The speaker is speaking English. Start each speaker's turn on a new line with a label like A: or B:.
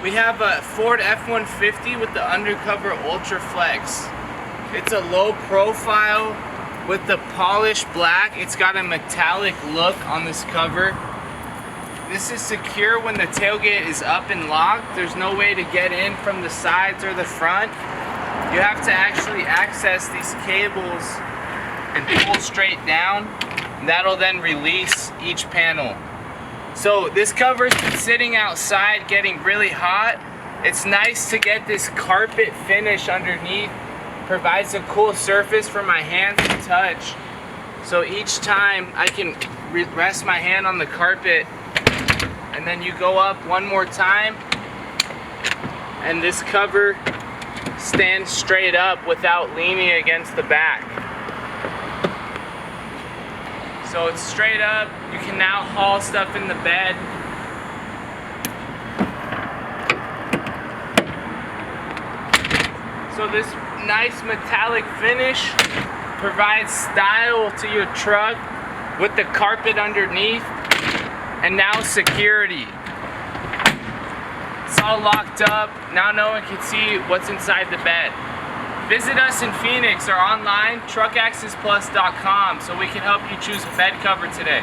A: We have a Ford F-150 with the UnderCover Ultra Flex. It's a low profile with the polished black. It's got a metallic look on this cover. This is secure when the tailgate is up and locked. There's no way to get in from the sides or the front. You have to actually access these cables and pull straight down. That'll then release each panel. So this cover's been sitting outside getting really hot. It's nice to get this carpet finish underneath. Provides a cool surface for my hands to touch. So each time I can rest my hand on the carpet, and then you go up one more time and this cover stands straight up without leaning against the back. So it's straight up. You can now haul stuff in the bed. So this nice metallic finish provides style to your truck with the carpet underneath, and now security. It's all locked up. Now no one can see what's inside the bed. Visit us in Phoenix or online, truckaccessplus.com, so we can help you choose a bed cover today.